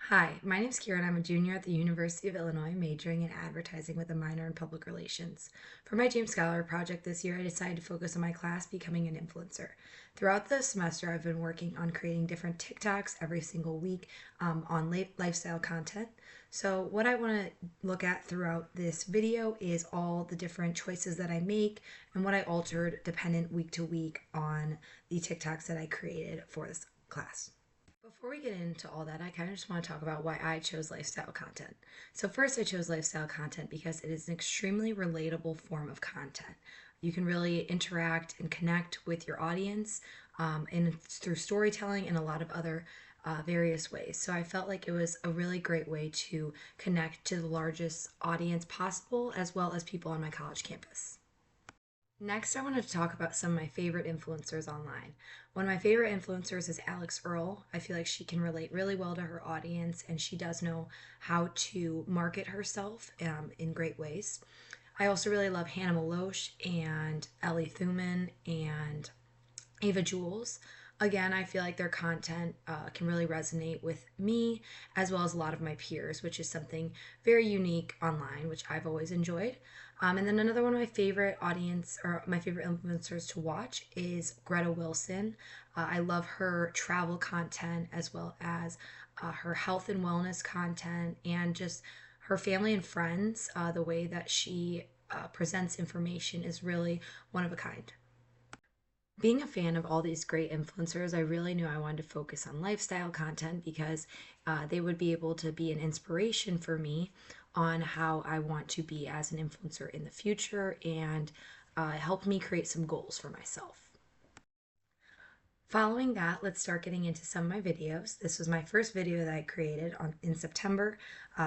Hi, my name is Keira and I'm a junior at the University of Illinois, majoring in advertising with a minor in public relations. For my James Scholar project this year, I decided to focus on my class becoming an influencer. Throughout the semester, I've been working on creating different TikToks every single week on lifestyle content. So, what I want to look at throughout this video is all the different choices that I make and what I altered dependent week to week on the TikToks that I created for this class. Before we get into all that, I kind of just want to talk about why I chose lifestyle content. So, first, I chose lifestyle content because it is an extremely relatable form of content. You can really interact and connect with your audience, and through storytelling and a lot of other various ways. So, I felt like it was a really great way to connect to the largest audience possible, as well as people on my college campus. Next, I wanted to talk about some of my favorite influencers online. One of my favorite influencers is Alex Earl. I feel like she can relate really well to her audience and she does know how to market herself in great ways. I also really love Hannah Maloche and Ellie Thuman and Ava Jules. Again, I feel like their content can really resonate with me as well as a lot of my peers, which is something very unique online, which I've always enjoyed. And then another one of my favorite audience or my favorite influencers to watch is Greta Wilson. I love her travel content as well as her health and wellness content and just her family and friends. The way that she presents information is really one of a kind. Being a fan of all these great influencers, I really knew I wanted to focus on lifestyle content because they would be able to be an inspiration for me on how I want to be as an influencer in the future and help me create some goals for myself. Following that, let's start getting into some of my videos. This was my first video that I created in September,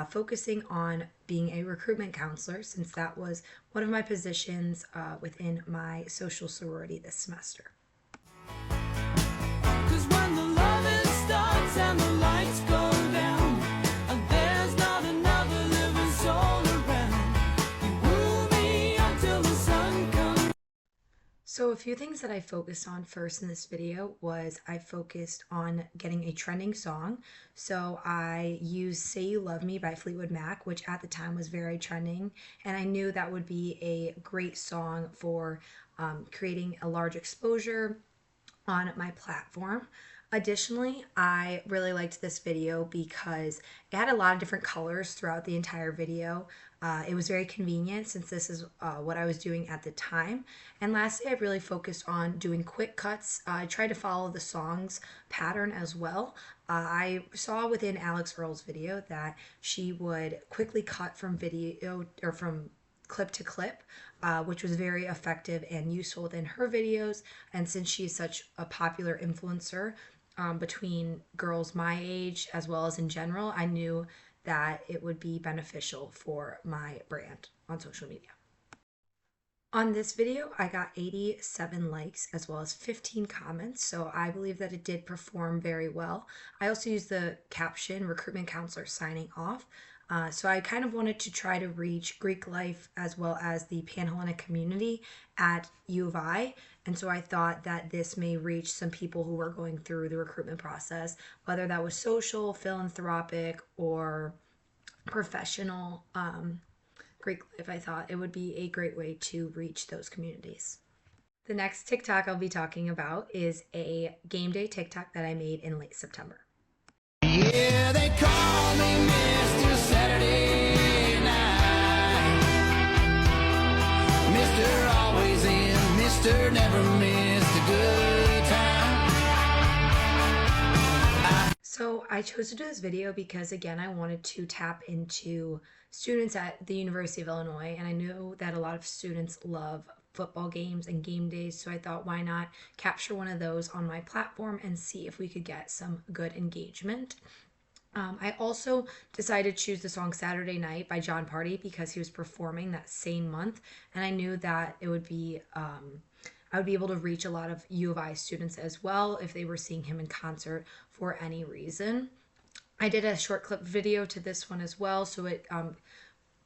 focusing on being a recruitment counselor since that was one of my positions within my social sorority this semester. 'Cause when the loving starts and the lights go down, and there's not another living soul around, you woo me until the sun comes. So a few things that I focused on first in this video was I focused on getting a trending song. So I used Say You Love Me by Fleetwood Mac, which at the time was very trending. And I knew that would be a great song for creating a large exposure on my platform. Additionally, I really liked this video because it had a lot of different colors throughout the entire video. It was very convenient since this is what I was doing at the time. And lastly, I really focused on doing quick cuts. I tried to follow the song's pattern as well. I saw within Alex Earl's video that she would quickly cut from video or from clip to clip, which was very effective and useful within her videos. And since she's such a popular influencer between girls my age as well as in general, I knew that it would be beneficial for my brand on social media. On this video, I got 87 likes as well as 15 comments, so I believe that it did perform very well. I also used the caption recruitment counselor signing off. So I kind of wanted to try to reach Greek life as well as the Panhellenic community at U of I. And so I thought that this may reach some people who were going through the recruitment process, whether that was social, philanthropic, or professional. Greek life, I thought it would be a great way to reach those communities. The next TikTok I'll be talking about is a game day TikTok that I made in late September. Yeah, they call me Mr. Saturday Night. Mr. Always in, Mr. Never missed a good time. So I chose to do this video because again, I wanted to tap into students at the University of Illinois, and I knew that a lot of students love football games and game days, so I thought why not capture one of those on my platform and see if we could get some good engagement. I also decided to choose the song Saturday Night by John Party because he was performing that same month, and I knew that it would be I would be able to reach a lot of U of I students as well if they were seeing him in concert for any reason. I did a short clip video to this one as well, so it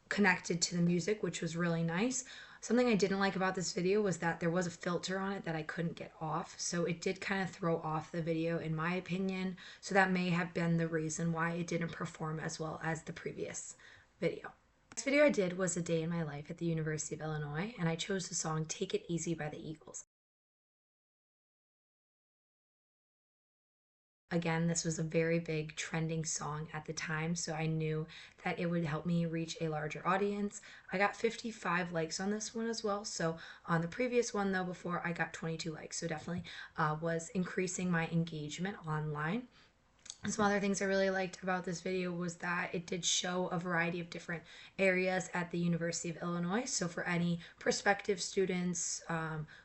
connected to the music, which was really nice. Something I didn't like about this video was that there was a filter on it that I couldn't get off, so it did kind of throw off the video in my opinion, so that may have been the reason why it didn't perform as well as the previous video. The next video I did was a day in my life at the University of Illinois, and I chose the song Take It Easy by the Eagles. Again, this was a very big trending song at the time, so I knew that it would help me reach a larger audience. I got 55 likes on this one as well, so on the previous one though, before, I got 22 likes, so definitely was increasing my engagement online. Some other things I really liked about this video was that it did show a variety of different areas at the University of Illinois. So for any prospective students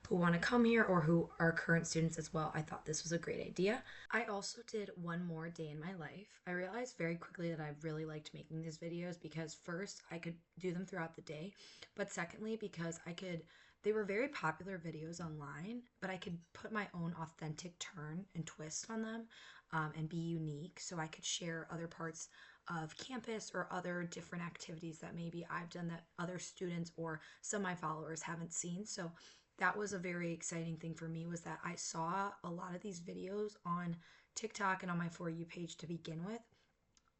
who want to come here or who are current students as well, I thought this was a great idea. I also did one more day in my life. I realized very quickly that I really liked making these videos because first, I could do them throughout the day, but secondly, because they were very popular videos online, but I could put my own authentic turn and twist on them. And be unique, so I could share other parts of campus or other different activities that maybe I've done that other students or some of my followers haven't seen. So that was a very exciting thing for me, was that I saw a lot of these videos on TikTok and on my For You page to begin with.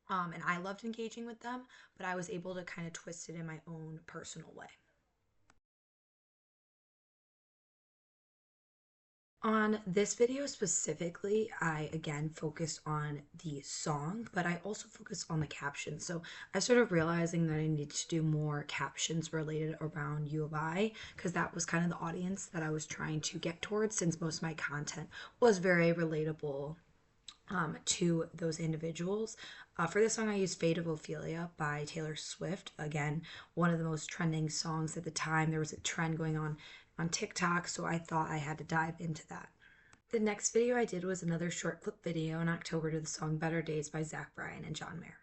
And I loved engaging with them, but I was able to kind of twist it in my own personal way. On this video specifically, I again focused on the song, but I also focused on the captions. So I started realizing that I needed to do more captions related around U of I, because that was kind of the audience that I was trying to get towards, since most of my content was very relatable to those individuals. For this song, I used Fate of Ophelia by Taylor Swift. Again, one of the most trending songs at the time. There was a trend going on TikTok, so I thought I had to dive into that. The next video I did was another short clip video in October to the song Better Days by Zach Bryan and John Mayer.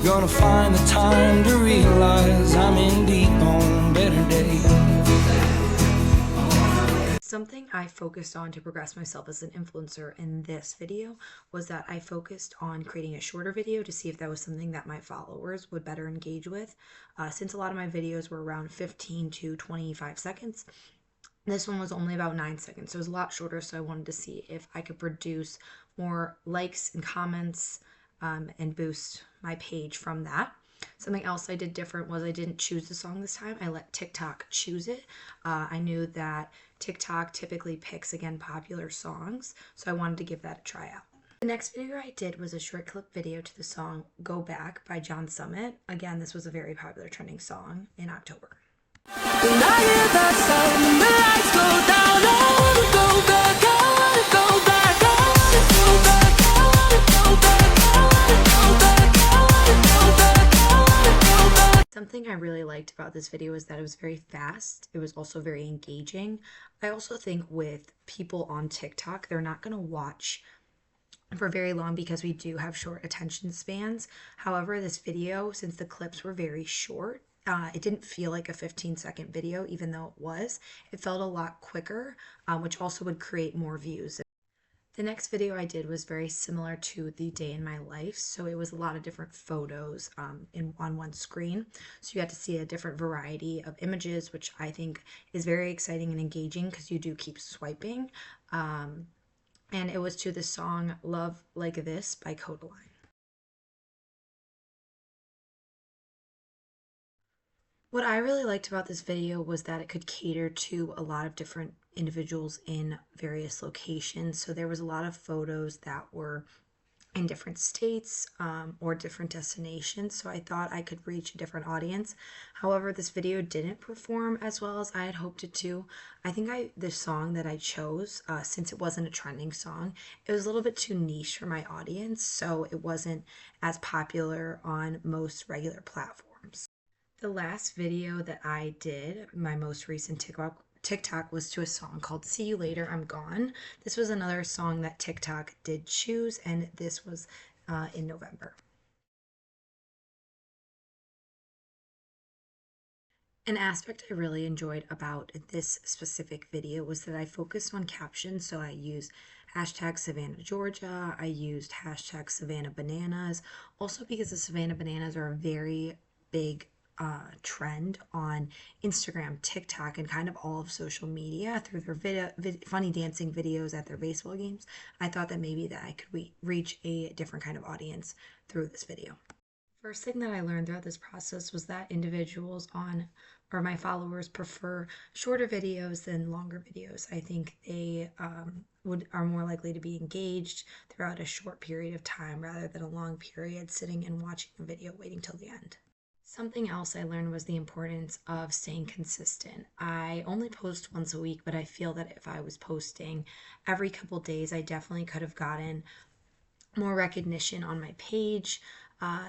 Gonna find the time to realize I'm in deep on better days. Something I focused on to progress myself as an influencer in this video was that I focused on creating a shorter video to see if that was something that my followers would better engage with. Since a lot of my videos were around 15 to 25 seconds, this one was only about 9 seconds, so it was a lot shorter, so I wanted to see if I could produce more likes and comments and boost my page from that. Something else I did different was I didn't choose the song this time. I let TikTok choose it. I knew that TikTok typically picks, again, popular songs, so I wanted to give that a try out. The next video I did was a short clip video to the song Go Back by John Summit. Again, this was a very popular trending song in October. When I hear that sound and the lights go down, I wanna go back, I wanna go back, I wanna go back, I wanna go back, I wanna go back, I wanna go back, I wanna go back. Something I really liked about this video is that it was very fast. It was also very engaging. I also think with people on TikTok, they're not going to watch for very long because we do have short attention spans. However, this video, since the clips were very short, it didn't feel like a 15-second video, even though it was. It felt a lot quicker, which also would create more views. The next video I did was very similar to the day in my life, so it was a lot of different photos on one screen. So you got to see a different variety of images, which I think is very exciting and engaging because you do keep swiping. And it was to the song Love Like This by Kodaline. What I really liked about this video was that it could cater to a lot of different individuals in various locations. So there was a lot of photos that were in different states or different destinations, so I thought I could reach a different audience. However, this video didn't perform as well as I had hoped it to. I think the song that I chose, since it wasn't a trending song, it was a little bit too niche for my audience, so it wasn't as popular on most regular platforms. The last video that I did, my most recent TikTok was to a song called See You Later, I'm Gone. This was another song that TikTok did choose, and this was in November. An aspect I really enjoyed about this specific video was that I focused on captions, so I used hashtag Savannah Georgia, I used hashtag Savannah Bananas, also because the Savannah Bananas are a very big trend on Instagram, TikTok, and kind of all of social media through their funny dancing videos at their baseball games. I thought that maybe that I could reach a different kind of audience through this video. First thing that I learned throughout this process was that individuals on or my followers prefer shorter videos than longer videos. I think they are more likely to be engaged throughout a short period of time rather than a long period sitting and watching a video waiting till the end. Something else I learned was the importance of staying consistent. I only post once a week, but I feel that if I was posting every couple days, I definitely could have gotten more recognition on my page.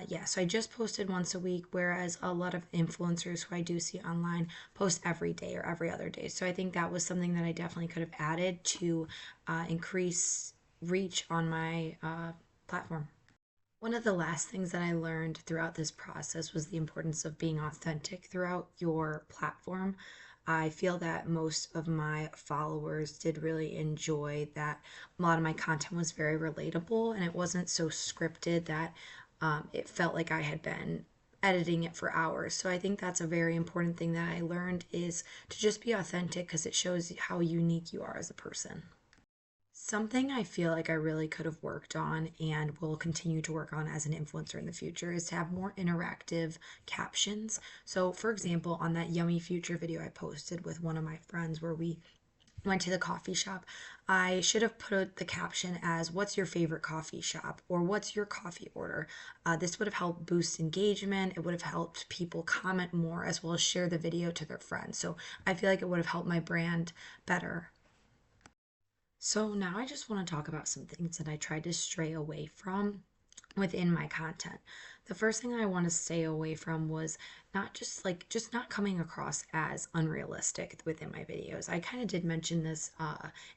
Yeah, so I just posted once a week, whereas a lot of influencers who I do see online post every day or every other day. So I think that was something that I definitely could have added to increase reach on my platform. One of the last things that I learned throughout this process was the importance of being authentic throughout your platform. I feel that most of my followers did really enjoy that a lot of my content was very relatable and it wasn't so scripted that it felt like I had been editing it for hours. So I think that's a very important thing that I learned is to just be authentic because it shows how unique you are as a person. Something I feel like I really could have worked on and will continue to work on as an influencer in the future is to have more interactive captions. So, for example, on that Yummy Future video I posted with one of my friends where we went to the coffee shop, I should have put the caption as "What's your favorite coffee shop?" or "What's your coffee order?" This would have helped boost engagement. It would have helped people comment more as well as share the video to their friends. So I feel like it would have helped my brand better. So now I just want to talk about some things that I tried to stray away from within my content. The first thing I want to stay away from was not just not coming across as unrealistic within my videos. I kind of did mention this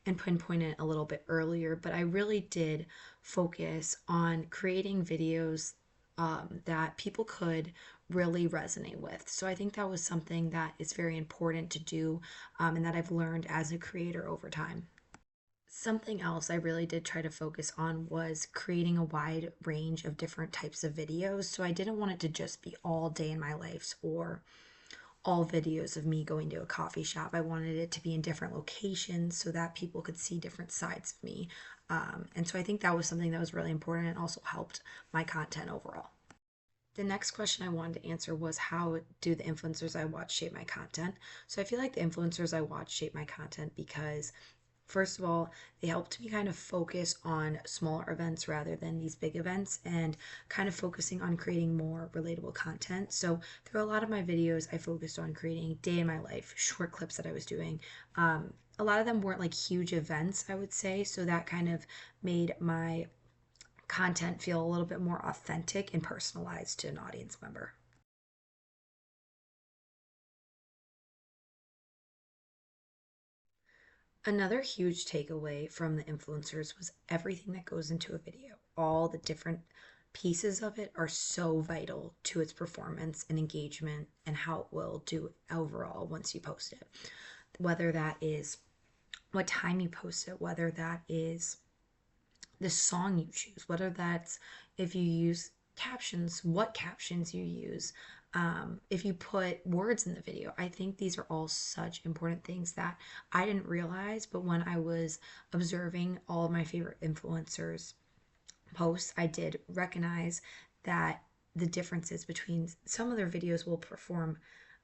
and pinpoint it a little bit earlier, but I really did focus on creating videos that people could really resonate with. So I think that was something that is very important to do and that I've learned as a creator over time. Something else I really did try to focus on was creating a wide range of different types of videos. So I didn't want it to just be all day in my life or all videos of me going to a coffee shop. I wanted it to be in different locations so that people could see different sides of me. And so I think that was something that was really important and also helped my content overall. The next question I wanted to answer was how do the influencers I watch shape my content? So I feel like the influencers I watch shape my content because first of all, they helped me kind of focus on smaller events rather than these big events and kind of focusing on creating more relatable content. So, through a lot of my videos, I focused on creating day in my life, short clips that I was doing. A lot of them weren't like huge events, I would say. So, that kind of made my content feel a little bit more authentic and personalized to an audience member. Another huge takeaway from the influencers was everything that goes into a video. All the different pieces of it are so vital to its performance and engagement and how it will do overall once you post it. Whether that is what time you post it, whether that is the song you choose, whether that's if you use captions, what captions you use, if you put words in the video. I think these are all such important things that I didn't realize, but when I was observing all of my favorite influencers' posts, I did recognize that the differences between some of their videos will perform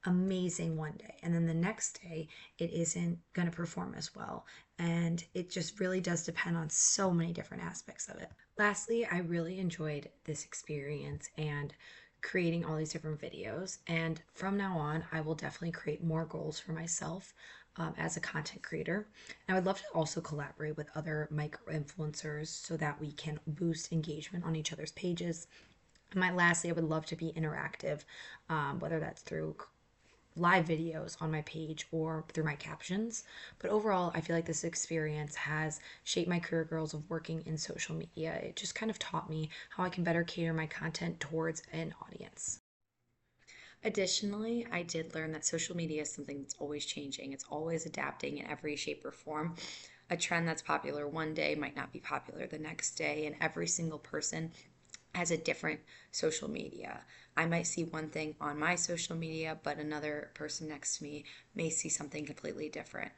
amazing one day and then the next day it isn't going to perform as well, and it just really does depend on so many different aspects of it. Lastly, I really enjoyed this experience and creating all these different videos, and from now on I will definitely create more goals for myself as a content creator. And I would love to also collaborate with other micro influencers so that we can boost engagement on each other's pages. And lastly, I would love to be interactive, whether that's through live videos on my page or through my captions. But overall, I feel like this experience has shaped my career goals of working in social media. It just kind of taught me how I can better cater my content towards an audience. Additionally, I did learn that social media is something that's always changing. It's always adapting in every shape or form. A trend that's popular one day might not be popular the next day, and every single person has a different social media. I might see one thing on my social media, but another person next to me may see something completely different.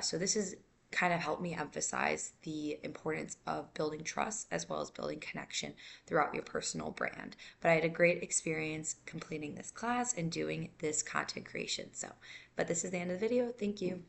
So this is kind of helped me emphasize the importance of building trust as well as building connection throughout your personal brand. But I had a great experience completing this class and doing this content creation. But this is the end of the video. Thank you.